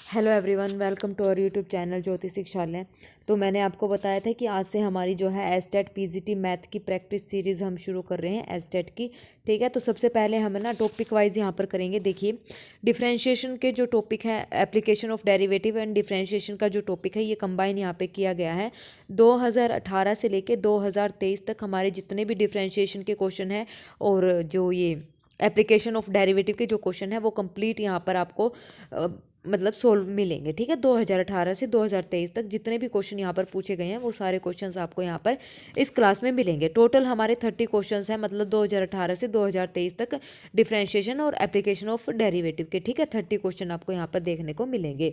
Hello everyone, welcome to our YouTube channel Jyoti Shikshalaya. तो मैंने आपको बताया था कि आज से हमारी जो है एस्टेट पीजीटी मैथ की प्रैक्टिस सीरीज़ हम शुरू कर रहे हैं एस्टेट की। ठीक है, तो सबसे पहले हम ना टॉपिक वाइज यहाँ पर करेंगे। देखिए, डिफरेंशिएशन के जो टॉपिक है, application of derivative and differentiation का जो टॉपिक है, ये कंबाइन यहाँ पे किया गया है। 2018 से लेके 2023 तक हमारे जितने भी डिफरेंशिएशन के क्वेश्चन हैं और जो ये एप्लीकेशन ऑफ डेरिवेटिव के जो क्वेश्चन है वो कंप्लीट यहाँ पर आपको मतलब सोल्व मिलेंगे। ठीक है, 2018 से 2023 तक जितने भी क्वेश्चन यहाँ पर पूछे गए हैं वो सारे क्वेश्चंस आपको यहाँ पर इस क्लास में मिलेंगे। टोटल हमारे 30 क्वेश्चंस हैं, मतलब 2018 से 2023 तक डिफरेंशिएशन और एप्लीकेशन ऑफ डेरिवेटिव के। ठीक है, 30 क्वेश्चन आपको यहाँ पर देखने को मिलेंगे।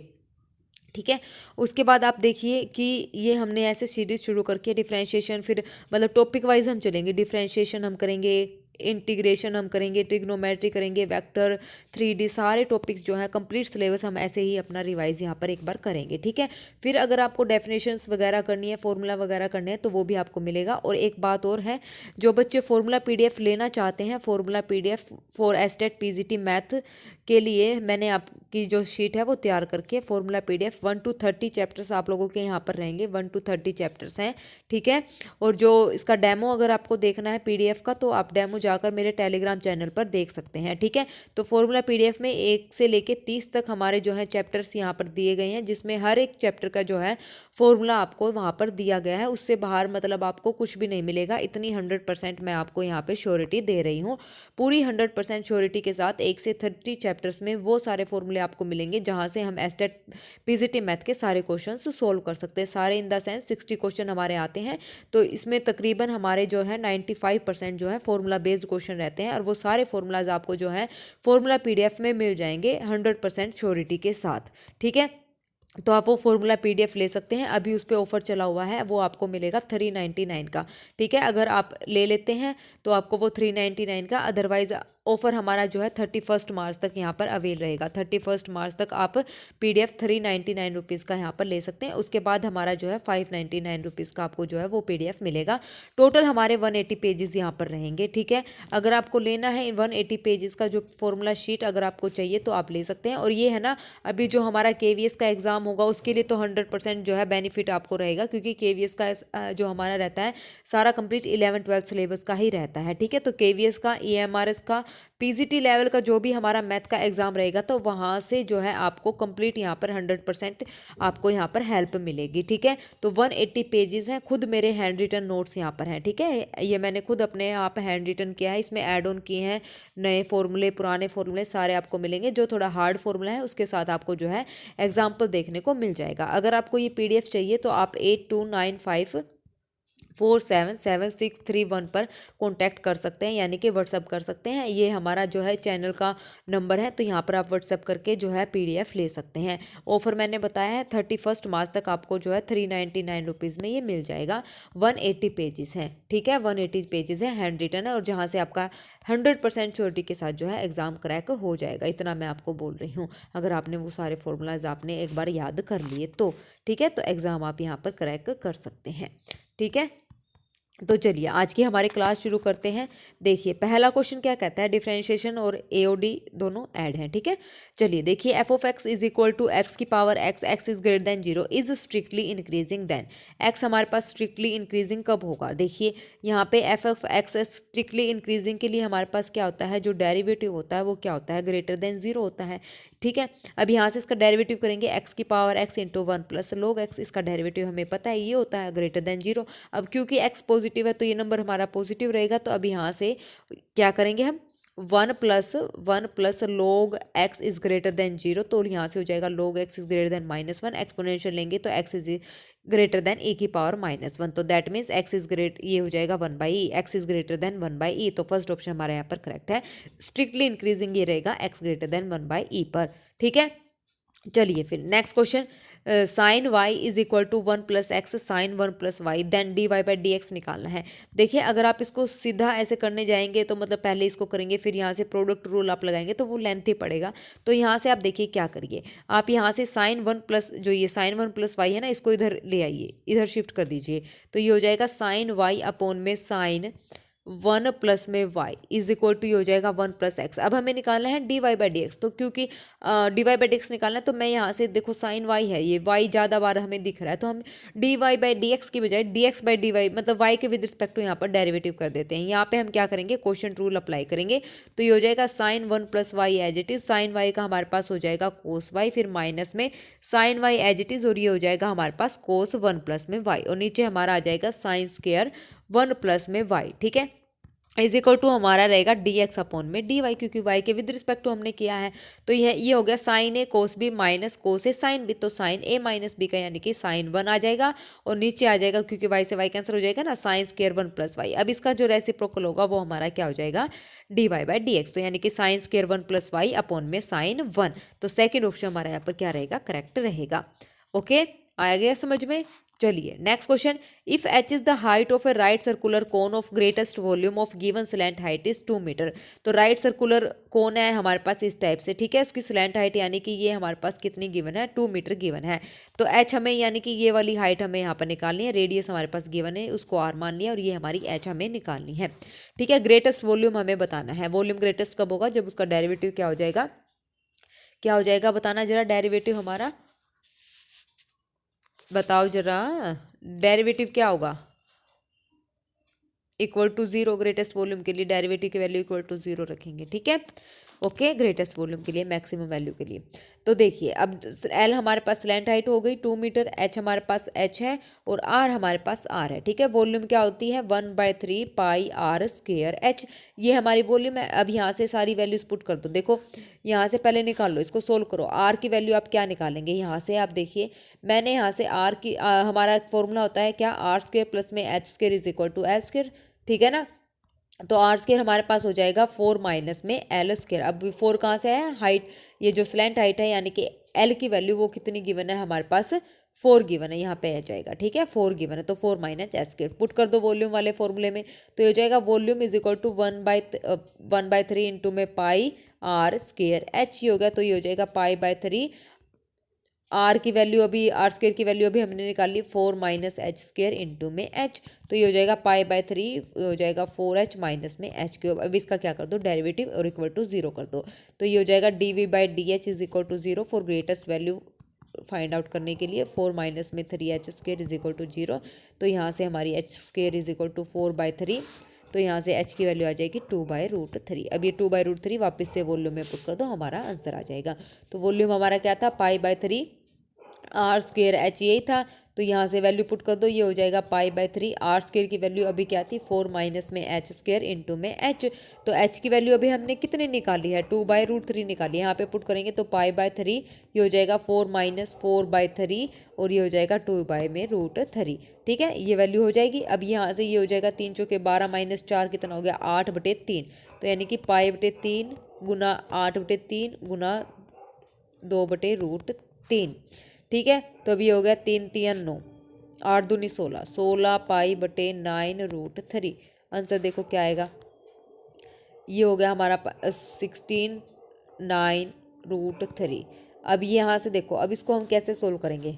ठीक है, उसके बाद आप देखिए कि ये हमने ऐसे सीरीज शुरू करके डिफरेंशिएशन, फिर मतलब टॉपिक वाइज हम चलेंगे। डिफरेंशिएशन हम करेंगे, इंटीग्रेशन हम करेंगे, ट्रिग्नोमेट्री करेंगे, वेक्टर, 3D, सारे टॉपिक्स जो है कंप्लीट सिलेबस हम ऐसे ही अपना रिवाइज यहाँ पर एक बार करेंगे। ठीक है, फिर अगर आपको डेफिनेशंस वगैरह करनी है, फॉर्मूला वगैरह करने हैं, तो वो भी आपको मिलेगा। और एक बात और है, जो बच्चे फॉर्मूला PDF लेना चाहते हैं, formula PDF for estate PGT math के लिए मैंने आपकी जो शीट है वो तैयार करके फॉर्मूला PDF 1 to 30 चैप्टर्स आप लोगों के यहाँ पर रहेंगे। 1 to 30 चैप्टर्स हैं। ठीक है, और जो इसका डेमो अगर आपको देखना है PDF का, तो आप डेमो जाकर मेरे टेलीग्राम चैनल पर देख सकते हैं। ठीक है, तो फॉर्मूला PDF में 1 से लेके 30 तक हमारे जो है चैप्टर्स यहाँ पर दिए गए हैं, जिसमें हर एक चैप्टर का जो है फॉर्मूला आपको वहाँ पर दिया गया है। उससे बाहर मतलब आपको कुछ भी नहीं मिलेगा। इतनी 100% मैं आपको यहाँ पे श्योरिटी दे रही हूँ। पूरी 100% श्योरिटी के साथ 1 से 30 चैप्टर्स में वो सारे फॉर्मूले आपको मिलेंगे जहाँ से हम एस्टेट PGT मैथ के सारे क्वेश्चन सोल्व कर सकते हैं। सारे इन द सेंस 60 क्वेश्चन हमारे आते हैं, तो इसमें तकरीबन हमारे जो है 95% जो है फॉर्मूला बेस्ड क्वेश्चन रहते हैं, और वो सारे फॉर्मूलाज आपको जो है फॉर्मूला PDF में मिल जाएंगे 100% श्योरिटी के साथ। ठीक है, तो आप वो फॉर्मूला PDF ले सकते हैं। अभी उस पर ऑफर चला हुआ है, वो आपको मिलेगा 399 का। ठीक है, अगर आप ले लेते हैं तो आपको वो 399 का, अदरवाइज ऑफर हमारा जो है 31 मार्च तक यहाँ पर अवेल रहेगा। 31 मार्च तक आप PDF 399 रुपीज़ का यहाँ पर ले सकते हैं। उसके बाद हमारा जो है 599 रुपीज़ का आपको जो है वो PDF मिलेगा। टोटल हमारे 180 पेजेस यहाँ पर रहेंगे। ठीक है, अगर आपको लेना है इन 180 पेजेस का जो फॉर्मूला शीट अगर आपको चाहिए तो आप ले सकते हैं। और ये है ना, अभी जो हमारा KVS का एग्जाम होगा उसके लिए तो 100% जो है बेनिफिट आपको रहेगा, क्योंकि KVS का जो हमारा रहता है सारा कंप्लीट 11-12 सिलेबस का ही रहता है। ठीक है, तो KVS का, EMRS का, PGT लेवल का जो भी हमारा मैथ का एग्जाम रहेगा, तो वहाँ से जो है आपको कंप्लीट यहाँ पर 100% आपको यहाँ पर हेल्प मिलेगी। ठीक है, तो 180 पेजेस हैं, खुद मेरे हैंड रिटन नोट्स यहाँ पर हैं। ठीक है, ये मैंने खुद अपने यहाँ पर हैंड रिटन किया है, इसमें ऐड ऑन किए हैं नए फॉर्मूले, पुराने फॉर्मूले सारे आपको मिलेंगे। जो थोड़ा हार्ड फॉर्मूला है उसके साथ आपको जो है एग्जाम्पल देखने को मिल जाएगा। अगर आपको ये PDF चाहिए तो आप 8295477631 पर कांटेक्ट कर सकते हैं, यानी कि व्हाट्सअप कर सकते हैं। ये हमारा जो है चैनल का नंबर है, तो यहाँ पर आप व्हाट्सअप करके जो है PDF ले सकते हैं। ऑफर मैंने बताया है 31 मार्च तक आपको जो है 399 रुपीज़ में ये मिल जाएगा। 180 पेजेस हैं। ठीक है, 180 पेजेस है, हैंड रिटन है, और जहाँ से आपका 100% श्योरिटी के साथ जो है एग्ज़ाम क्रैक हो जाएगा। इतना मैं आपको बोल रही हूँ, अगर आपने वो सारे फॉर्मूलाज आपने एक बार याद कर लिए तो। ठीक है, तो एग्ज़ाम आप यहाँ पर क्रैक कर सकते हैं। ठीक है, तो चलिए आज की हमारी क्लास शुरू करते हैं। देखिए, पहला क्वेश्चन क्या कहता है, डिफरेंशिएशन और AOD दोनों ऐड हैं। ठीक है, चलिए देखिए, f(x) is equal to x की power x is greater than 0 is strictly increasing then x हमारे पास स्ट्रिक्टली इंक्रीजिंग कब होगा। देखिए यहाँ पे f(x) स्ट्रिक्टली इंक्रीजिंग के लिए हमारे पास क्या होता है, जो डेरिवेटिव होता है वो क्या होता है, ग्रेटर देन 0 होता है। ठीक है, अब यहाँ से इसका डेरिवेटिव करेंगे x की power x into 1 plus log x, इसका डेरिवेटिव हमें पता है ये होता है ग्रेटर देन 0। अब क्योंकि x पॉजिटिव है तो ये नंबर हमारा पॉजिटिव रहेगा, तो अब यहाँ से क्या करेंगे हम, 1 plus log x is greater than 0, तो यहाँ से हो जाएगा log x is greater then -1। Exponential लेंगे तो x is greater then e की पावर -1, तो that means x is great, ये हो जाएगा 1/e, x is greater then 1/e। तो फर्स्ट ऑप्शन हमारे यहाँ पर करेक्ट है, स्ट्रिक्टली इंक्रीजिंग ये रहेगा x ग्रेटर देन 1/e पर। ठीक है, चलिए फिर next question, sine y is equal to 1 plus x sine 1 plus y then dy/dx निकालना है। देखिए, अगर आप इसको सीधा ऐसे करने जाएंगे तो मतलब पहले इसको करेंगे, फिर यहाँ से प्रोडक्ट रूल आप लगाएंगे तो वो लेंथी पड़ेगा। तो यहाँ से आप देखिए क्या करिए, आप यहाँ से साइन 1 प्लस, जो ये साइन 1 प्लस वाई है ना, इसको इधर ले आइए, इधर शिफ्ट कर दीजिए, तो ये हो जाएगा साइन y अपॉन में साइन वन प्लस में वाई इज इक्वल टू, ये हो जाएगा वन प्लस एक्स। अब हमें निकालना है d y by d x, तो क्योंकि d y by d x निकालना है तो मैं यहाँ से देखो साइन वाई है, ये वाई ज़्यादा बार हमें दिख रहा है, तो हम d y by d x की बजाय d x by d y मतलब वाई के विद रिस्पेक्ट टू यहाँ पर डेरिवेटिव कर देते हैं। यहाँ पे हम क्या करेंगे, क्वोशिएंट रूल अप्लाई करेंगे, तो ये हो जाएगा sine one plus y as it is, sine y का हमारे पास हो जाएगा कोस वाई, फिर माइनस में sine y as it is, और ये हो जाएगा हमारे पास कोस वन प्लस में वाई, और नीचे हमारा आ जाएगा साइन स्क्वायर वन प्लस में वाई, ठीक है, इज इक्वल टू हमारा रहेगा डी एक्स अपॉन में डी वाई, क्योंकि वाई के विद रिस्पेक्ट टू हमने किया है। तो ये हो गया साइन ए कोस बी माइनस कोस ए साइन बी, तो साइन ए माइनस बी का यानी कि साइन वन आ जाएगा, और नीचे आ जाएगा क्योंकि वाई से वाई कैंसिल हो जाएगा ना, sine square one plus y. अब इसका जो रेसिप्रोकल होगा वो हमारा क्या हो जाएगा, d y by d x, तो यानी कि sine square one plus y upon में साइन वन। तो सेकेंड ऑप्शन हमारा यहाँ पर क्या रहेगा, करेक्ट रहेगा। ओके, आ गया समझ में। चलिए next question, if h is the height of a right circular cone of greatest volume of given slant height is 2 metre. तो राइट सर्कुलर कोन है हमारे पास इस टाइप से, ठीक है, उसकी स्लैंट हाइट यानी कि ये हमारे पास कितनी गिवन है, 2 मीटर गिवन है। तो एच हमें यानी कि ये वाली हाइट हमें यहाँ पर निकालनी है, रेडियस हमारे पास गिवन है, उसको आर मान लिया, और ये हमारी एच हमें निकालनी है, ठीक है। ग्रेटेस्ट वॉल्यूम हमें बताना है, वॉल्यूम ग्रेटेस्ट कब होगा, जब उसका डेरिवेटिव क्या हो जाएगा, क्या हो जाएगा बताना जरा, डेरिवेटिव हमारा बताओ जरा, डेरिवेटिव क्या होगा, equal to zero, greatest volume के लिए डेरिवेटिव की वैल्यू इक्वल टू जीरो रखेंगे, ठीक है। ओके, ग्रेटेस्ट वॉल्यूम के लिए, मैक्सिमम वैल्यू के लिए। तो देखिए अब एल हमारे पास स्लैंट हाइट हो गई 2 मीटर, एच हमारे पास एच है, और आर हमारे पास आर है, ठीक है। वॉल्यूम क्या होती है, 1/3 पाई आर स्क्वेयर एच, ये हमारी वॉल्यूम है। अब यहाँ से सारी वैल्यूज पुट कर दो, देखो यहाँ से पहले निकाल लो, इसको सोल्व करो। आर की वैल्यू आप क्या निकालेंगे, यहाँ से आप देखिए, मैंने यहाँ से आर की हमारा फॉर्मूला होता है क्या, आर स्क्वेयर प्लस में h square is equal to h square, ठीक है ना। तो आर स्क्वेयर हमारे पास हो जाएगा 4 माइनस में एल स्क्वेयर। अब 4 कहाँ से है, हाइट, ये जो स्लैंट हाइट है यानी कि एल की वैल्यू वो कितनी गिवन है हमारे पास, 4 गिवन है, यहाँ पे आ जाएगा, ठीक है, 4 गिवन है, तो 4 माइनस एच स्क्वेयर पुट कर दो वॉल्यूम वाले फॉर्मूले में, तो ये हो जाएगा volume is equal to 1/3 into में पाई आर स्क्वेयर एच ही हो गया, तो ये हो जाएगा पाई/3, आर की वैल्यू अभी, आर स्क्वेयर की वैल्यू अभी हमने निकाली 4 माइनस एच स्क्वेयर इंटू में एच, तो ये हो जाएगा पाई/3, हो जाएगा 4h माइनस में एच क्यूब। अब इसका क्या कर दो, डेरिवेटिव और इक्वल टू जीरो कर दो, तो ये हो जाएगा d v by d h is equal to zero, for greatest value find out करने के लिए 4 माइनस में 3h square is equal to zero, तो यहाँ से हमारी h square is equal to 4/3, तो यहाँ से h की वैल्यू आ जाएगी 2/√3। अब ये 2/√3 वापस से वॉल्यूम में पुट कर दो, हमारा आंसर आ जाएगा। तो वॉल्यूम हमारा क्या था, पाई/3 आर स्क्वेयर एच यही था, तो यहाँ से वैल्यू पुट कर दो, ये हो जाएगा पाई/3, आर स्क्वेयर की वैल्यू अभी क्या थी, 4 माइनस में एच स्क्वेयर इंटू में एच, तो एच की वैल्यू अभी हमने कितनी निकाली है, 2/√3 निकाली है, यहाँ पे पुट करेंगे तो पाई/3, ये हो जाएगा 4 माइनस 4/3, और ये हो जाएगा 2/√3, ठीक है, ये वैल्यू हो जाएगी। अब यहाँ से ये हो जाएगा 3 चौके 12 माइनस 4 कितना हो गया, 8/3, तो यानी कि पाई/3 गुना 8/3 गुना 2/√3, ठीक है। तो अभी हो गया 3 3 9, 8 दूनी 16, 16 पाई/9√3, आंसर देखो क्या आएगा, ये हो गया हमारा 16 9√3। अब यहाँ से देखो, अब इसको हम कैसे सोल्व करेंगे,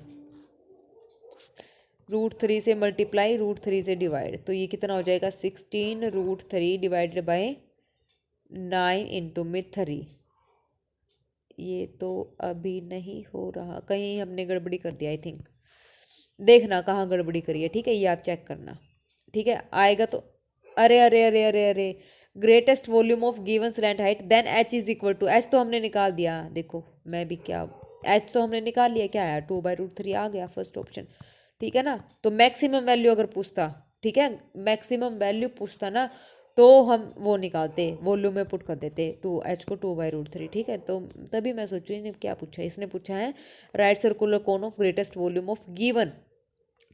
√3 से मल्टीप्लाई, √3 से डिवाइड, तो ये कितना हो जाएगा 16√3 डिवाइडेड बाई 9 इंटू में 3, ये तो अभी नहीं हो रहा, कहीं हमने गड़बड़ी कर दिया, आई थिंक, देखना कहाँ गड़बड़ी करी है, ठीक है, ये आप चेक करना, ठीक है, आएगा तो, अरे अरे अरे अरे अरे, greatest volume of given slant height then h is equal to, h तो हमने निकाल दिया, देखो मैं भी क्या, एच तो हमने निकाल लिया, क्या आया 2/√3 आ गया फर्स्ट ऑप्शन, ठीक है ना। तो मैक्सिमम वैल्यू अगर पूछता, ठीक है, मैक्सिमम वैल्यू पूछता ना, तो हम वो निकालते, वॉल्यूम में पुट कर देते, 2h को 2/√3, ठीक है। तो तभी मैं सोचू इन्हें क्या पूछा, इसने पूछा है right circular cone of greatest volume of given,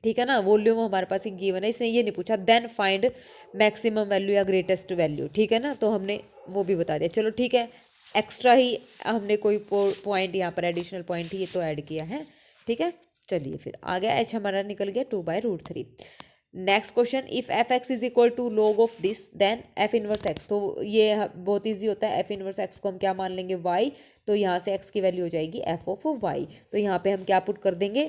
ठीक है ना, वॉल्यूम हमारे पास ही गिवन है, इसने ये नहीं पूछा देन फाइंड मैक्सिमम वैल्यू या ग्रेटेस्ट वैल्यू, ठीक है ना, तो हमने वो भी बता दिया, चलो ठीक है, एक्स्ट्रा ही हमने कोई पॉइंट यहाँ पर एडिशनल पॉइंट ही ये तो ऐड किया है, ठीक है। चलिए फिर आ गया, एच हमारा निकल गया 2/√3। Next question, if f x is equal to log of this then f inverse x, तो ये बहुत ईजी होता है, एफ इनवर्स एक्स को हम क्या मान लेंगे, वाई, तो यहाँ से एक्स की वैल्यू हो जाएगी एफ ऑफ वाई, तो यहाँ पे हम क्या पुट कर देंगे,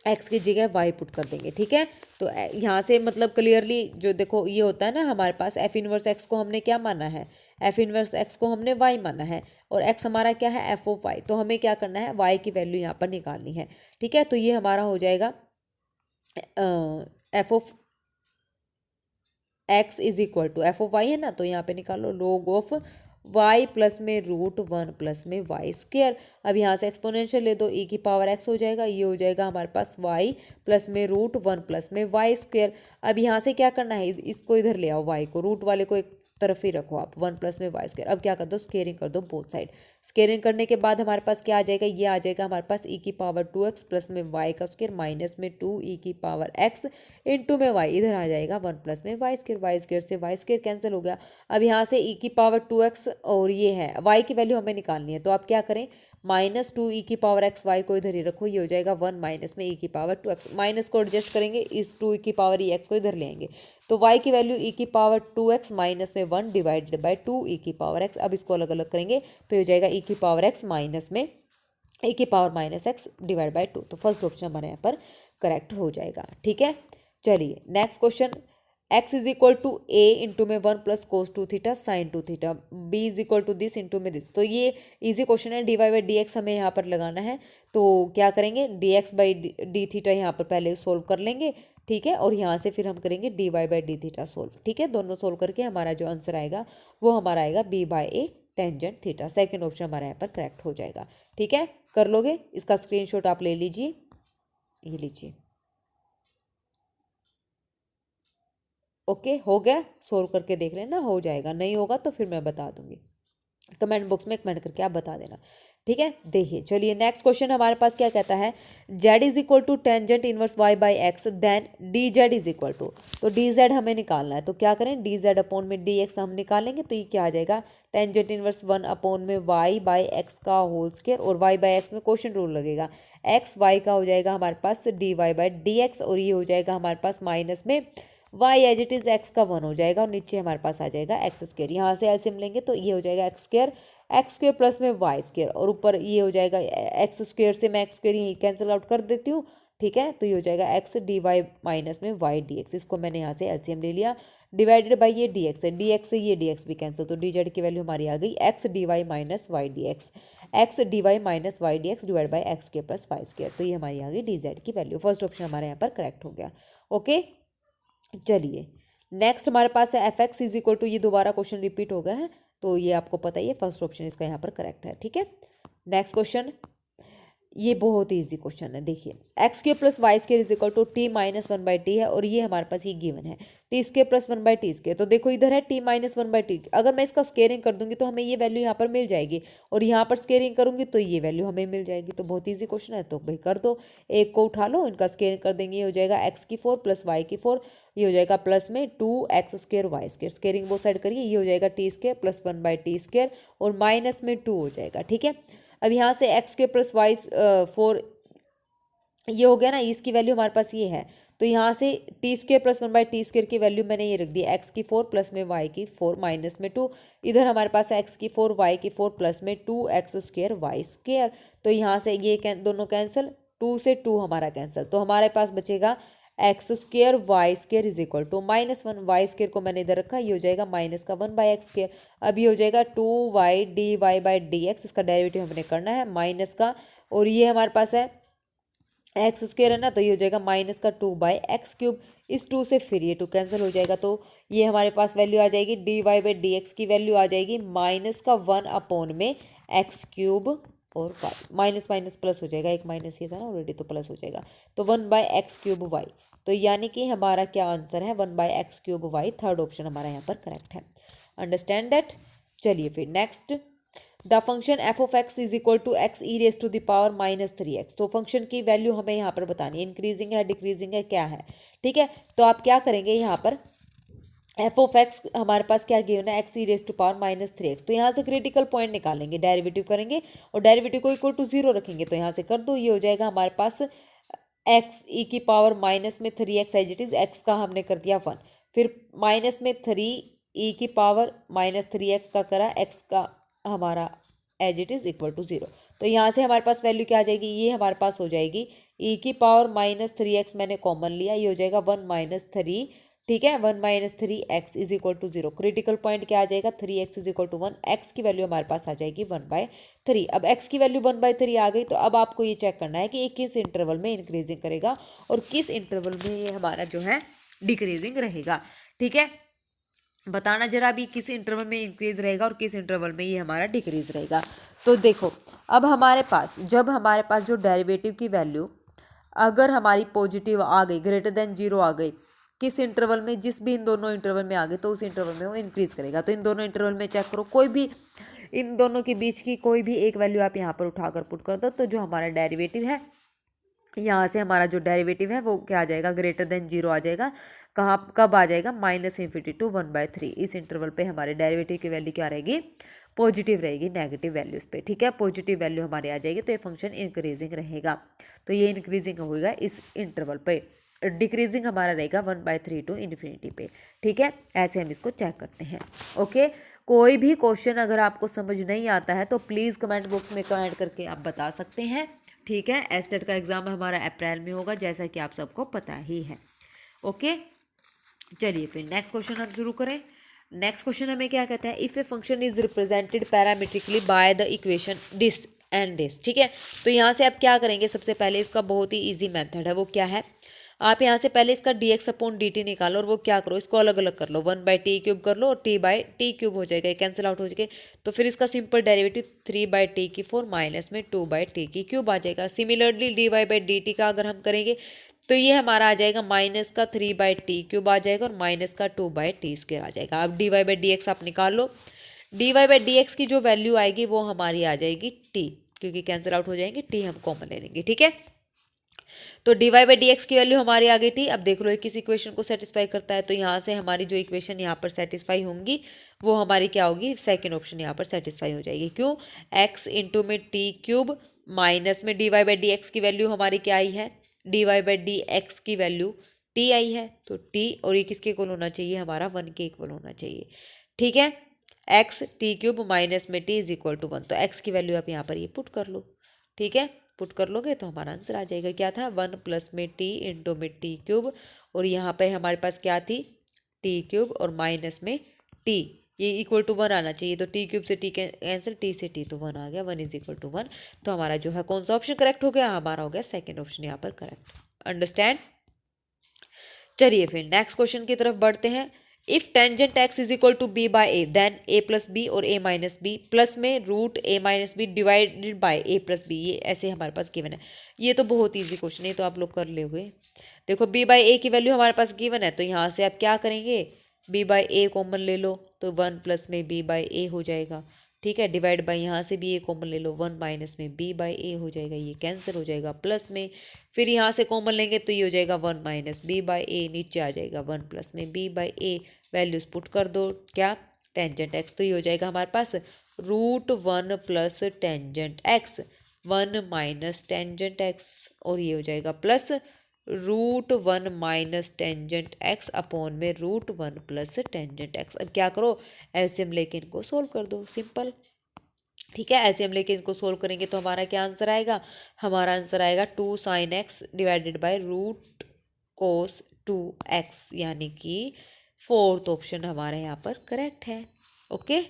एक्स की जगह वाई पुट कर देंगे। ठीक है, तो यहाँ से मतलब क्लियरली जो देखो ये होता है ना, हमारे पास एफ इनवर्स एक्स को हमने क्या माना है, एफ इनवर्स एक्स को हमने वाई माना है, और एक्स हमारा क्या है, एफ ऑफ वाई। तो हमें क्या करना है, वाई की वैल्यू यहाँ पर निकालनी है। ठीक है, तो ये हमारा हो जाएगा f of x is equal to f of y है ना, तो यहाँ पे निकालो log ऑफ वाई प्लस में रूट वन प्लस में वाई स्क्वेयर। अब यहाँ से एक्सपोनेंशियल ले दो, ई की पावर एक्स हो जाएगा, ये हो जाएगा हमारे पास वाई प्लस में रूट वन प्लस में वाई स्क्वेयर। अब यहाँ से क्या करना है, इसको इधर ले आओ, वाई को रूट वाले को एक तरफ ही रखो आप, वन प्लस में वाई स्क्वेयर। अब क्या कर दो, स्केयरिंग कर दो बोथ साइड। स्केयरिंग करने के बाद हमारे पास क्या आ जाएगा, ये आ जाएगा हमारे पास ई की पावर टू एक्स प्लस में वाई का स्क्वेयर माइनस में टू ई की पावर एक्स इंटू में वाई, इधर आ जाएगा वन प्लस में वाई स्क्वेयर से वाई स्क्वेयर कैंसिल हो गया। अब यहाँ से ई की पावर टू एक्स और ये है वाई की वैल्यू हमें निकालनी है, तो आप क्या करें, माइनस टू ई की पावर एक्स वाई को इधर ही रखो, ये हो जाएगा वन माइनस में ई की पावर टू एक्स, माइनस को एडजस्ट करेंगे, इस टू ई की पावर ई एक्स को इधर लेंगे, तो वाई की वैल्यू ई की पावर टू एक्स माइनस में वन डिवाइडेड बाई टू ई की पावर एक्स। अब इसको अलग अलग करेंगे तो ये हो जाएगा ई की पावर एक्स माइनस में ए की power minus x divide by two. तो फर्स्ट ऑप्शन हमारे यहाँ पर करेक्ट हो जाएगा। ठीक है, चलिए next question, x is equal to a into में one plus cos two theta sine two theta, b is equal to this into में दिस। तो ये इजी क्वेश्चन है, d y by d x हमें यहाँ पर लगाना है। तो क्या करेंगे, d x by d theta यहाँ पर पहले सोल्व कर लेंगे। ठीक है, और यहाँ से फिर हम करेंगे d y by d theta solve. ठीक है, दोनों सोल्व करके हमारा जो आंसर आएगा वो हमारा आएगा b by a tangent theta. Second option हमारे यहाँ पर करेक्ट हो जाएगा। ठीक है, कर लोगे, इसका स्क्रीनशॉट आप ले लीजिए, ये लीजिए। ओके, हो गया, सोल्व करके देख लेना, हो जाएगा, नहीं होगा तो फिर मैं बता दूंगी, कमेंट बॉक्स में कमेंट करके आप बता देना। ठीक है, देखिए चलिए नेक्स्ट क्वेश्चन हमारे पास क्या कहता है, z is equal to tangent inverse y by x then d z is equal to. तो डी जेड हमें निकालना है, तो क्या करें, डी जेड अपॉन में डी एक्स हम निकालेंगे, तो ये क्या आ जाएगा, टेंजेंट इनवर्स वन अपॉन में वाई बाई एक्स का होल स्क्वायर, और वाई बाई एक्स में क्वेश्चन रूल लगेगा, एक्स वाई का हो जाएगा हमारे पास d y by d x, और ये हो जाएगा हमारे पास माइनस में y as it is x का वन हो जाएगा, और नीचे हमारे पास आ जाएगा एक्स स्क्वायर। यहाँ से एलसीएम लेंगे तो ये हो जाएगा एक्स स्क्वायर प्लस में वाई स्क्वायर, और ऊपर ये हो जाएगा एक्स स्क्वायर से मैं एक्स स्क्वायर यहीं कैंसिल आउट कर देती हूँ। ठीक है, तो ये हो जाएगा एक्स डी वाई माइनस में वाई डी एक्स, इसको मैंने यहाँ से एलसीएम ले लिया, डिवाइडेड बाई ये डी एक्स है, डी एक्स से ये डी एक्स भी कैंसिल, तो डी जेड की वैल्यू हमारी आ गई x d y minus y d x, x d y minus y d x divide by x square plus y square. तो ये हमारी आ गई डी जेड की वैल्यू। फर्स्ट ऑप्शन हमारे यहाँ पर करेक्ट हो गया। ओके, चलिए नेक्स्ट हमारे पास है f x is equal to, ये दोबारा क्वेश्चन रिपीट हो गया है, तो ये आपको पता ही है, फर्स्ट ऑप्शन इसका यहाँ पर करेक्ट है। ठीक है, नेक्स्ट क्वेश्चन, ये बहुत ही इजी क्वेश्चन है, देखिए x square plus y square is equal to t minus one by t है, और ये हमारे पास ये गिवन है t square plus one by t square. तो देखो इधर है t minus one by t, अगर मैं इसका स्केयरिंग कर दूंगी तो हमें ये वैल्यू यहाँ पर मिल जाएगी, और यहाँ पर स्केयरिंग करूंगी तो ये वैल्यू हमें मिल जाएगी। तो बहुत ईजी क्वेश्चन है, तो भाई कर दो, एक को उठा लो, इनका स्केयरिंग कर देंगे, ये हो जाएगा एक्स की फोर प्लस वाई की फोर, ये हो जाएगा प्लस में two x square y square, squaring वो साइड करिए, ये हो जाएगा t square plus one by t square, और माइनस में टू हो जाएगा। ठीक है, अब यहाँ से एक्स के प्लस वाई फोर ये हो गया ना, इसकी वैल्यू हमारे पास ये है, तो यहाँ से t square plus one by t square की वैल्यू मैंने ये रख दी, एक्स की फोर प्लस में वाई की फोर माइनस में टू, इधर हमारे पास एक्स की फोर वाई की फोर प्लस में two x square y square. तो यहाँ से ये दोनों कैंसिल, टू से टू हमारा कैंसिल, तो हमारे पास बचेगा x square y square is equal to minus one, y square को मैंने इधर रखा, ये हो जाएगा माइनस का वन बाई एक्स स्क्र। अब ये हो जाएगा two y d y by d x, इसका डेरिवेटिव हमने करना है माइनस का, और ये हमारे पास है एक्स स्क्वायर है ना, तो ये हो जाएगा माइनस का टू बाई एक्स क्यूब, इस टू से फिर ये टू कैंसिल हो जाएगा, तो ये हमारे पास वैल्यू आ जाएगी d y by d x की वैल्यू आ जाएगी माइनस का वन अपॉन में एक्स क्यूब, और वाई माइनस माइनस प्लस हो जाएगा, एक माइनस ये था ना ऑलरेडी, तो प्लस हो जाएगा, तो one by x cube y. तो यानी कि हमारा क्या आंसर है, one by x cube y, third option हमारा यहाँ पर करेक्ट है। Understand that. चलिए फिर next, the function f of x is equal to x e raise to the power minus three x. तो फंक्शन की वैल्यू हमें यहाँ पर बतानी है, इंक्रीजिंग है डिक्रीजिंग है क्या है। ठीक है, तो आप क्या करेंगे, यहाँ पर एफ ऑफ एक्स हमारे पास क्या गिवन है, x e raise to power minus three x, तो यहाँ से क्रिटिकल पॉइंट निकालेंगे, डेरिवेटिव करेंगे और डेरिवेटिव को इक्वल टू जीरो रखेंगे, तो यहाँ से कर दो, ये हो जाएगा हमारे पास एक्स ई की पावर माइनस में three x as it is, x का हमने कर दिया वन, फिर माइनस में थ्री ई की पावर माइनस थ्री एक्स का करा, एक्स का हमारा as it is equal to 0। तो यहाँ से हमारे पास वैल्यू क्या आ जाएगी, ये हमारे पास हो जाएगी e की पावर -3x, मैंने कॉमन लिया, ये हो जाएगा 1 - 3, ठीक है, 1 - 3x is equal to 0। Critical point क्या आ जाएगा, 3x is equal to 1, x की वैल्यू हमारे पास आ जाएगी 1/3। अब x की वैल्यू 1/3 आ गई, तो अब आपको ये चेक करना है कि ये किस इंटरवल में इंक्रीजिंग करेगा और किस इंटरवल में ये हमारा जो है डिक्रीजिंग रहेगा। ठीक है, बताना जरा अभी किस इंटरवल में इंक्रीज रहेगा और किस इंटरवल में ये हमारा डिक्रीज रहेगा। तो देखो, अब हमारे पास जब हमारे पास जो डेरिवेटिव की वैल्यू अगर हमारी पॉजिटिव आ गई, ग्रेटर देन 0 आ गई, किस इंटरवल में, जिस भी इन दोनों इंटरवल में आ गई, तो उस इंटरवल में वो इंक्रीज करेगा। तो इन दोनों इंटरवल में चेक करो, कोई भी इन दोनों के बीच की कोई भी एक वैल्यू आप यहाँ पर उठाकर पुट कर दो, तो जो हमारा डेरिवेटिव है, यहाँ से हमारा जो डेरिवेटिव है वो क्या आ जाएगा, ग्रेटर देन 0 आ जाएगा। कहाँ कब आ जाएगा, -∞ to 1/3। इस इंटरवल पे हमारे डेरिवेटिव की वैल्यू क्या रहेगी, पॉजिटिव रहेगी, नेगेटिव वैल्यूज पे। ठीक है, पॉजिटिव वैल्यू हमारे आ जाएगी, तो ये फंक्शन इंक्रीजिंग रहेगा। तो ये इंक्रीजिंग होगा इस इंटरवल पे, डिक्रीजिंग हमारा रहेगा 1/3 टू इन्फिनिटी पे। ठीक है, ऐसे हम इसको चेक करते हैं। ओके, कोई भी क्वेश्चन अगर आपको समझ नहीं आता है तो प्लीज़ कमेंट बॉक्स में कमेंट करके आप बता सकते हैं। ठीक है, एस्टेट का एग्जाम हमारा अप्रैल में होगा, जैसा कि आप सबको पता ही है। ओके, चलिए फिर नेक्स्ट क्वेश्चन हम शुरू करें। नेक्स्ट क्वेश्चन हमें क्या कहता है, if a function is represented parametrically by the equation this and this. ठीक है, तो यहाँ से आप क्या करेंगे, सबसे पहले इसका बहुत ही इजी मेथड है, वो क्या है, आप यहाँ से पहले इसका dx/dt निकालो और वो क्या करो, इसको अलग अलग कर लो, 1/t³ कर लो और t/t³ हो जाएगा, कैंसिल आउट हो जाएगा। तो फिर इसका सिंपल डेरिवेटिव 3/t⁴ माइनस में 2/t³ आ जाएगा। सिमिलरली dy/dt का अगर हम करेंगे तो ये हमारा आ जाएगा -3/t³ आ जाएगा और माइनस का 2/t² आ जाएगा। अब dy/dx आप निकाल लो, dy/dx की जो वैल्यू आएगी वो हमारी आ जाएगी t, क्योंकि कैंसिल आउट हो जाएंगे, t हम कॉमन ले लेंगे। ठीक है, तो dy/dx की वैल्यू हमारी आ गई थी। अब देख लो ये किस इक्वेशन को सेटिस्फाई करता है, तो यहाँ से हमारी जो इक्वेशन यहाँ पर सेटिस्फाई होंगी वो हमारी क्या होगी, सेकंड ऑप्शन यहाँ पर सेटिस्फाई हो जाएगी। क्यों, x इंटू में t³ माइनस में dy/dx की वैल्यू हमारी क्या आई है, dy/dx की वैल्यू t आई है, तो t और ये किसके इक्वल होना चाहिए, हमारा 1 के इक्वल होना चाहिए। ठीक है, x t³ माइनस में t इज इक्वल टू 1, तो x की वैल्यू आप यहाँ पर ये पुट कर लो। ठीक है, पुट कर लोगे तो हमारा आंसर आ जाएगा, क्या था, 1 प्लस में t इंटू में t³ और यहाँ पे हमारे पास क्या थी, t³ और माइनस में t, ये इक्वल टू 1 आना चाहिए, तो t³ से t कैंसिल, t से t तो 1 आ गया, 1 इज इक्वल टू 1। तो हमारा जो है कौन सा ऑप्शन करेक्ट हो गया, हमारा हो गया सेकेंड ऑप्शन यहाँ पर करेक्ट। अंडरस्टैंड। चलिए फिर नेक्स्ट क्वेश्चन की तरफ बढ़ते हैं। If tangent x is equal to b by a, then a plus b और a माइनस बी प्लस में root a minus b divided by a plus b, ये ऐसे हमारे पास गिवन है। ये तो बहुत ईजी क्वेश्चन है, तो आप लोग कर लोगे। देखो b बाई ए की वैल्यू हमारे पास गिवन है, तो यहाँ से आप क्या करेंगे, b बाई ए कॉमन ले लो, तो 1 प्लस में b बाई ए हो जाएगा। ठीक है, डिवाइड बाई यहाँ से भी ए कॉमन ले लो, 1 माइनस में b बाई ए हो जाएगा, ये कैंसिल हो जाएगा, प्लस में फिर यहाँ से कॉमन लेंगे तो ये हो जाएगा 1 माइनस b बाई ए, नीचे आ जाएगा 1 प्लस में b by A, values put कर दो, क्या, टेंजेंट x, तो ये हो जाएगा हमारे पास √1 plus tangent x, 1 minus tangent x, और ये हो जाएगा plus √1 minus tangent x upon में √1 प्लस टेंजेंट x। अब क्या करो, एलसीएम लेके इनको सोल्व कर दो, सिंपल। ठीक है, एलसीएम लेके इनको सोल्व करेंगे तो हमारा क्या आंसर आएगा, हमारा आंसर आएगा 2 sin x divided by root cos 2x, यानी कि फोर्थ ऑप्शन हमारे यहाँ पर करेक्ट है। ओके,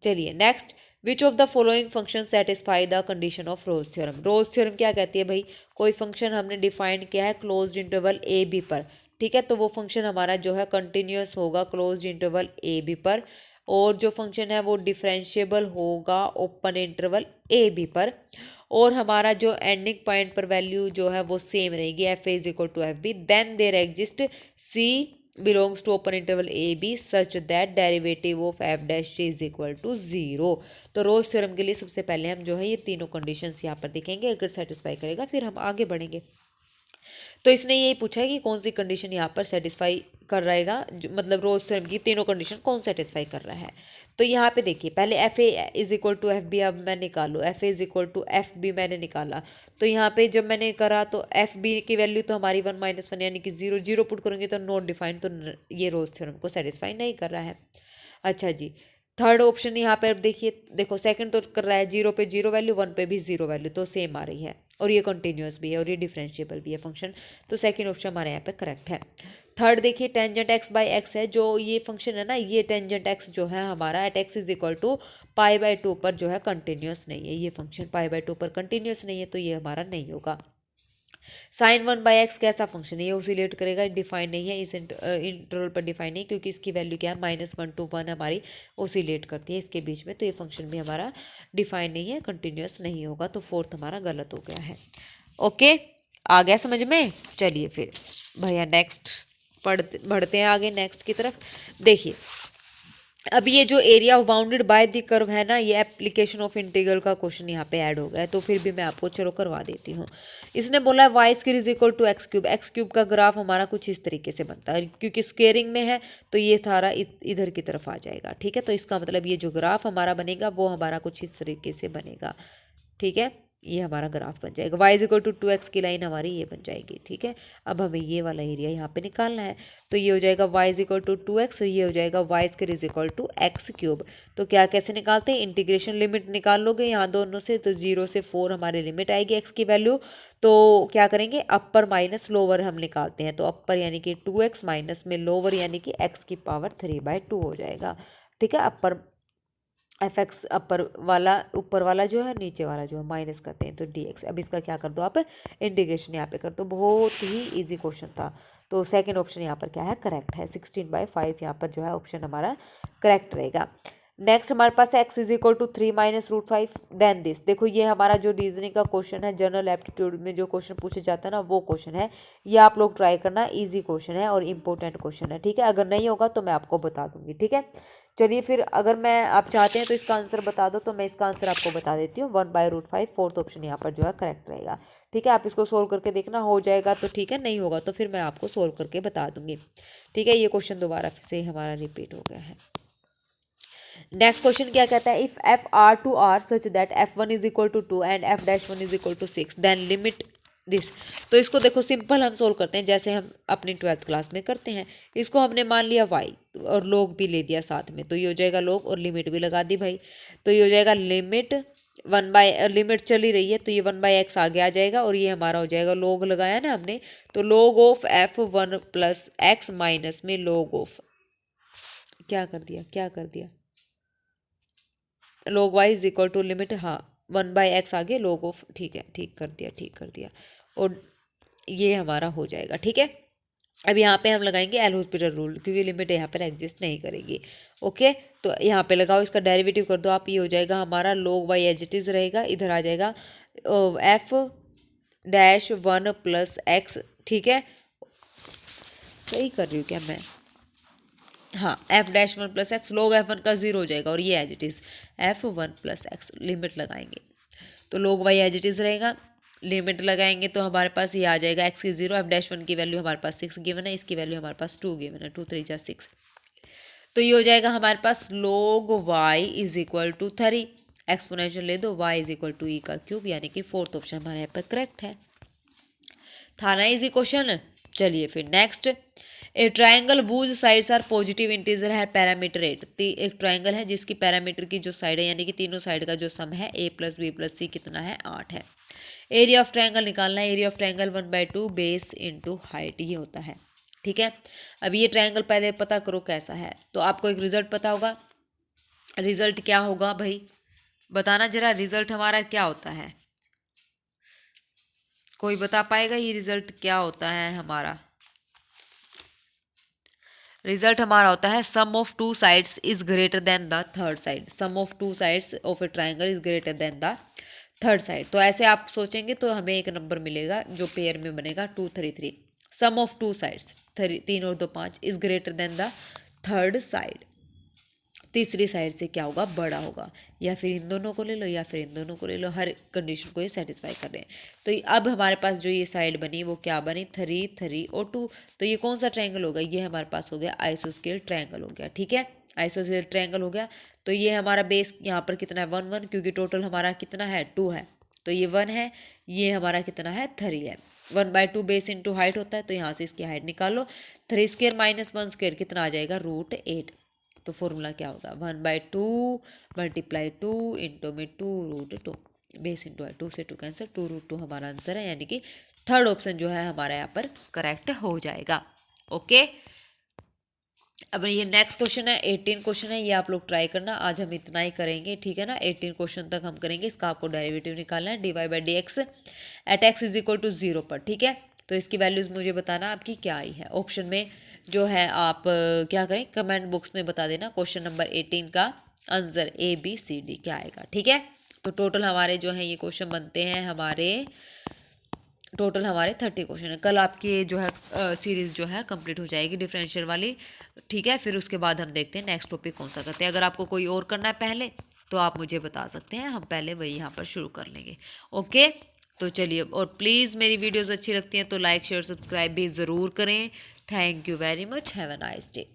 चलिए next, which of the following function satisfy the condition of Rolle's theorem. Rolle's theorem क्या कहती है भाई, कोई फंक्शन हमने डिफाइन किया है क्लोज्ड इंटरवल ए बी पर। ठीक है, तो वो फंक्शन हमारा जो है कंटिन्यूअस होगा क्लोज्ड इंटरवल ए बी पर, और जो फंक्शन है वो डिफरेंशिएबल होगा ओपन इंटरवल ए बी पर, और हमारा जो एंडिंग पॉइंट पर वैल्यू जो है वो सेम रहेगी, f is equal to f b, then there exist c belongs to open interval a b such that derivative of f dash is equal to 0। तो रोज थ्योरम के लिए सबसे पहले हम जो है ये तीनों कंडीशंस यहाँ पर देखेंगे, अगर सेटिस्फाई करेगा फिर हम आगे बढ़ेंगे। तो इसने यही पूछा है कि कौन सी कंडीशन यहाँ पर सेटिस्फाई कर रहेगा, मतलब रोज थ्योरम की तीनों कंडीशन कौन सेटिस्फाई कर रहा है। तो यहाँ पे देखिए, पहले f a is equal to f b, अब मैं निकालूँ, f a is equal to f b मैंने निकाला, तो यहाँ पे जब मैंने करा तो एफ बी की वैल्यू तो हमारी 1 - 1 यानी कि 0 0 पुट करेंगे तो नॉट डिफाइंड, तो ये रोज थ्योरम को सेटिस्फाई नहीं कर रहा है। अच्छा जी, थर्ड ऑप्शन यहाँ पर देखिए, देखो सेकंड तो कर रहा है जीरो पे जीरो वैल्यू, वन पे भी जीरो वैल्यू, तो सेम आ रही है, और ये कंटिन्यूस भी है और ये डिफरेंशिएबल भी है फंक्शन, तो सेकंड ऑप्शन हमारे यहाँ पे करेक्ट है। थर्ड देखिए टेंजेंट एक्स बाई एक्स है, जो ये फंक्शन है ना, ये टेंजेंट एक्स जो है हमारा at x is equal to pi by two पर जो है कंटिन्यूस नहीं है, ये फंक्शन पाई बाई टू पर कंटिन्यूस नहीं है, तो ये हमारा नहीं होगा। साइन वन बाई एक्स कैसा फंक्शन है, ये ऑसिलेट करेगा, डिफाइन नहीं है, इस इंटरवल पर डिफाइन नहीं, क्योंकि इसकी वैल्यू क्या है -1 to 1 हमारी ऑसिलेट करती है इसके बीच में, तो ये फंक्शन भी हमारा डिफाइन नहीं है, कंटिन्यूस नहीं होगा, तो फोर्थ हमारा गलत हो गया है। ओके, आ गया समझ में। चलिए फिर भैया नेक्स्ट बढ़ते हैं आगे नेक्स्ट की तरफ। देखिए अब ये जो area of bounded by the curve है ना, ये एप्लीकेशन ऑफ इंटीग्रल का क्वेश्चन यहाँ पे ऐड हो गया है, तो फिर भी मैं आपको चलो करवा देती हूँ। इसने बोला है y square is equal to x cube, x cube का ग्राफ हमारा कुछ इस तरीके से बनता है, क्योंकि स्क्वेयरिंग में है तो ये सारा इधर की तरफ आ जाएगा, ठीक है। तो इसका मतलब ये जो ग्राफ हमारा बनेगा वो हमारा कुछ इस तरीके से बनेगा, ठीक है, ये हमारा ग्राफ बन जाएगा। y is equal to 2x की लाइन हमारी ये बन जाएगी, ठीक है। अब हमें ये वाला एरिया यहाँ पे निकालना है, तो ये हो जाएगा y is equal to 2x, ये हो जाएगा y square is equal to x cube. तो क्या कैसे निकालते हैं, इंटीग्रेशन लिमिट निकाल लोगे यहाँ दोनों से, तो 0 से 4 हमारी लिमिट आएगी x की वैल्यू, तो क्या करेंगे अपर माइनस लोअर हम निकालते हैं, तो अपर यानी कि 2x माइनस में लोअर यानी कि x की पावर 3/2 हो जाएगा, ठीक है। अपर एफ एक्स अपर वाला, ऊपर वाला जो है नीचे वाला जो है माइनस करते हैं, तो डी एक्स। अब इसका क्या कर दो आप, इंटीग्रेशन यहाँ पे कर दो, बहुत ही इजी क्वेश्चन था। तो सेकंड ऑप्शन यहाँ पर क्या है, करेक्ट है, 16/5 यहाँ पर जो है ऑप्शन हमारा करेक्ट रहेगा। नेक्स्ट हमारे पास x is equal to 3 minus root 5 then this. देखो ये हमारा जो रीजनिंग का क्वेश्चन है, जनरल एप्टीट्यूड में जो क्वेश्चन पूछे जाता है ना, वो क्वेश्चन है, ये आप लोग ट्राई करना, इजी क्वेश्चन है और इम्पोर्टेंट क्वेश्चन है, ठीक है। अगर नहीं होगा तो मैं आपको बता दूंगी, ठीक है। चलिए फिर अगर मैं आप चाहते हैं तो इसका आंसर बता दो, तो मैं इसका आंसर आपको बता देती हूँ, 1/√5, फोर्थ ऑप्शन यहाँ पर जो है करेक्ट रहेगा, ठीक है। आप इसको सोल्व करके देखना, हो जाएगा तो ठीक है, नहीं होगा तो फिर मैं आपको सोल्व करके बता दूंगी, ठीक है। ये क्वेश्चन दोबारा से हमारा रिपीट हो गया है। नेक्स्ट क्वेश्चन क्या कहता है, if f R to R such that F1 is equal to 2 and F'1 is equal to 6 then limit this. तो इसको देखो सिंपल हम सोल्व करते हैं, जैसे हम अपनी 12th क्लास में करते हैं। इसको हमने मान लिया y और लोग भी ले दिया साथ में, तो ये हो जाएगा लोग, और लिमिट भी लगा दी भाई, तो ये हो जाएगा लिमिट लिमिट चली रही है, तो ये 1/x आगे आ जाएगा, और ये हमारा हो जाएगा लोग लगाया ना हमने, तो लोग of F1 plus x minus में लोग ऑफ, क्या कर दिया log y is equal to limit, हाँ 1/x आगे log ऑफ, ठीक है, ठीक कर दिया, और ये हमारा हो जाएगा, ठीक है। अब यहाँ पे हम लगाएंगे एल हॉस्पिटल रूल, क्योंकि लिमिट यहाँ पर एग्जिस्ट नहीं करेगी। ओके, तो यहाँ पे लगाओ, इसका डेरिवेटिव कर दो आप, ये हो जाएगा हमारा log y as it is रहेगा, इधर आ जाएगा F'1 प्लस एक्स, ठीक है, सही कर रही हूँ क्या मैं, हाँ F'1 प्लस एक्स, लोग F1 का 0 हो जाएगा, और ये as it is F1 plus x, limit लगाएंगे तो log y as it is रहेगा, लिमिट लगाएंगे तो हमारे पास ये आ जाएगा x की 0, F'1 की वैल्यू हमारे पास 6 गिवन है, इसकी वैल्यू हमारे पास 2 गिवन है, 2 3 जा 6, तो ये हो जाएगा हमारे पास log y is equal to 3, exponential ले दो, y is equal to e का क्यूब, यानी कि फोर्थ ऑप्शन हमारे यहाँ पर करेक्ट है। था ना इजी क्वेश्चन। चलिए फिर next, a triangle whose sides are positive integer है पैरामीटर 8। एक ट्राइंगल है जिसकी पैरामीटर की जो साइड है, यानी कि तीनों साइड का जो सम है a प्लस बी प्लस सी कितना है, 8 है। एरिया ऑफ ट्राइंगल निकालना है, area of triangle 1/2 base into height, ये होता है, ठीक है। अब ये ट्राइंगल पहले पता करो कैसा है, तो आपको एक रिजल्ट पता होगा, रिजल्ट क्या होगा भाई बताना जरा, रिजल्ट हमारा क्या होता है, कोई बता पाएगा ये रिजल्ट क्या होता है हमारा। रिजल्ट हमारा होता है sum of two sides is greater than the third side, sum of two sides of a triangle is greater than the third side. तो ऐसे आप सोचेंगे तो हमें एक नंबर मिलेगा जो पेयर में बनेगा 2 3 3, सम ऑफ टू साइड्स 3 और 2 5 is greater than the third side, तीसरी साइड से क्या होगा, बड़ा होगा, या फिर इन दोनों को ले लो या फिर इन दोनों को ले लो, हर कंडीशन को ये सेटिस्फाई कर रहे हैं। तो अब हमारे पास जो ये साइड बनी वो क्या बनी, 3 3 और 2, तो ये कौन सा ट्रायंगल होगा, ये हमारे पास हो गया आइसोस्केल ट्रायंगल हो गया, ठीक है, आइसोस्केल ट्रायंगल हो गया। तो ये हमारा बेस यहाँ पर कितना है 1 1, क्योंकि टोटल हमारा कितना है 2 है, तो ये 1 है, ये हमारा कितना है 3 है, 1/2 बेस इंटू हाइट होता है, तो यहाँ से इसकी हाइट निकाल लो, 3 स्क्वायर माइनस 1 स्क्वायर कितना आ जाएगा √8, तो फॉर्मूला क्या होगा, 1/2 मल्टीप्लाई 2 इंटू में 2√2 बेस इंटू 2 से 2 कैंसिल, 2√2 हमारा आंसर है, यानी कि थर्ड ऑप्शन जो है हमारा यहाँ पर करेक्ट हो जाएगा। ओके, अब ये नेक्स्ट क्वेश्चन है, 18 क्वेश्चन है, ये आप लोग ट्राई करना। आज हम इतना ही करेंगे, ठीक है ना, 18 क्वेश्चन तक हम करेंगे। इसका आपको डेरिवेटिव निकालना है, dy/dx at x is equal to 0 पर, ठीक है। तो इसकी वैल्यूज मुझे बताना आपकी क्या आई है। ऑप्शन में जो है आप क्या करें, कमेंट बॉक्स में बता देना क्वेश्चन नंबर 18 का आंसर ABCD क्या आएगा, ठीक है। तो टोटल हमारे जो है ये क्वेश्चन बनते हैं, टोटल हमारे 30 क्वेश्चन है। कल आपकी जो है सीरीज़ जो है कंप्लीट हो जाएगी डिफरेंशियल वाली, ठीक है। फिर उसके बाद हम देखते हैं नेक्स्ट टॉपिक कौन सा करते हैं। अगर आपको कोई और करना है पहले तो आप मुझे बता सकते हैं, हम पहले वही यहाँ पर शुरू कर लेंगे। ओके, तो चलिए, और प्लीज़ मेरी वीडियोज़ अच्छी लगती हैं तो लाइक शेयर सब्सक्राइब भी ज़रूर करें। Thank you very much, have a nice day.